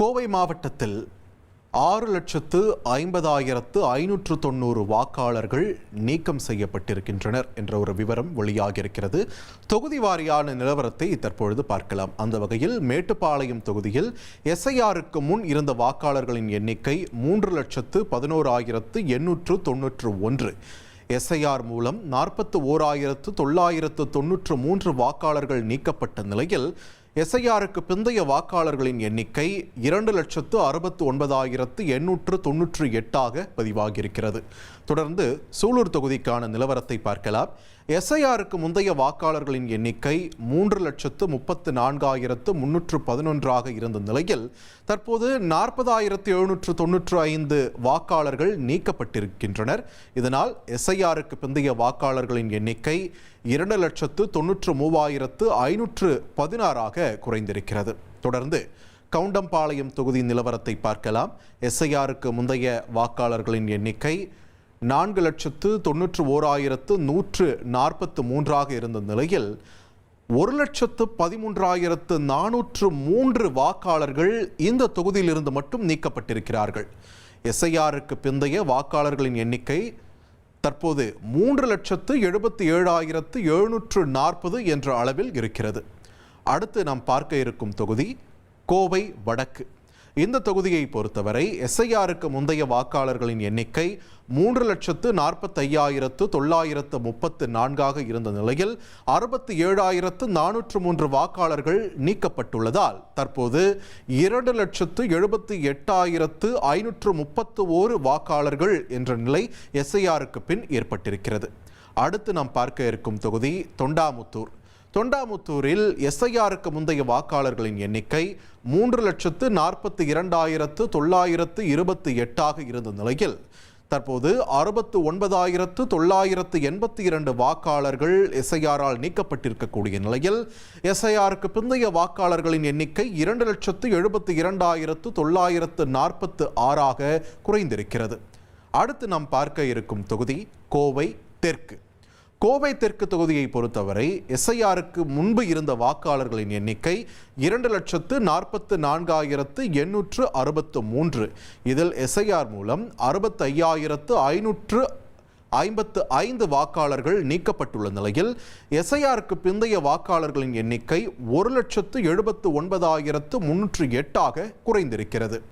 கோவை மாவட்டத்தில் 6,50,590 வாக்காளர்கள் நீக்கம் செய்யப்பட்டிருக்கின்றனர் என்ற ஒரு விவரம் வெளியாகியிருக்கிறது. தொகுதி வாரியான நிலவரத்தை தற்பொழுது பார்க்கலாம். அந்த வகையில் மேட்டுப்பாளையம் தொகுதியில் எஸ்ஐஆருக்கு முன் இருந்த வாக்காளர்களின் எண்ணிக்கை 3,11,891. எஸ்ஐஆர் மூலம் 41,993 வாக்காளர்கள் நீக்கப்பட்ட நிலையில் எஸ்ஐஆருக்கு பிந்தைய வாக்காளர்களின் எண்ணிக்கை 2,69,898 பதிவாகியிருக்கிறது. தொடர்ந்து சூலூர் தொகுதிக்கான நிலவரத்தை பார்க்கலாம். எஸ்ஐஆருக்கு முந்தைய வாக்காளர்களின் எண்ணிக்கை 3,34,311 இருந்த நிலையில் தற்போது 40,795 வாக்காளர்கள் நீக்கப்பட்டிருக்கின்றனர். இதனால் எஸ்ஐஆருக்கு பிந்தைய வாக்காளர்களின் எண்ணிக்கை 2,93,516 குறைந்திருக்கிறது. தொடர்ந்து கவுண்டம்பாளையம் தொகுதி நிலவரத்தை பார்க்கலாம். எஸ்ஐஆருக்கு முந்தைய வாக்காளர்களின் எண்ணிக்கை 4,91,143 இருந்த நிலையில் 1,13,403 வாக்காளர்கள் இந்த தொகுதியிலிருந்து மட்டும் நீக்கப்பட்டிருக்கிறார்கள். எஸ்ஐஆருக்கு பிந்தைய வாக்காளர்களின் எண்ணிக்கை தற்போது 3,77,740 என்ற அளவில் இருக்கிறது. அடுத்து நாம் பார்க்க இருக்கும் தொகுதி கோவை வடக்கு. இந்த தொகுதியை பொறுத்தவரை எஸ்ஐஆருக்கு முந்தைய வாக்காளர்களின் எண்ணிக்கை 3,45,934 இருந்த நிலையில் 67,403 வாக்காளர்கள் நீக்கப்பட்டுள்ளதால் தற்போது 2,78,531 வாக்காளர்கள் என்ற நிலை எஸ்ஐஆருக்கு பின் ஏற்பட்டிருக்கிறது. அடுத்து நாம் பார்க்க இருக்கும் தொகுதி தொண்டாமுத்தூர். தொண்டாமுத்தூரில் எஸ்ஐஆருக்கு முந்தைய வாக்காளர்களின் எண்ணிக்கை 3,42,928 இருந்த நிலையில் தற்போது 69,982 வாக்காளர்கள் எஸ்ஐஆரால் நீக்கப்பட்டிருக்கக்கூடிய நிலையில் எஸ்ஐஆருக்கு பிந்தைய வாக்காளர்களின் எண்ணிக்கை 2,72,946 குறைந்திருக்கிறது. அடுத்து நாம் பார்க்க இருக்கும் தொகுதி கோவை தெற்கு. கோவை தெற்கு தொகுதியை பொறுத்தவரை எஸ்ஐஆருக்கு முன்பு இருந்த வாக்காளர்களின் எண்ணிக்கை 2,44,863. இதில் எஸ்ஐஆர் மூலம் 65,555 வாக்காளர்கள் நீக்கப்பட்டுள்ள நிலையில் எஸ்ஐஆருக்கு பிந்தைய வாக்காளர்களின் எண்ணிக்கை 1,79,308 குறைந்திருக்கிறது.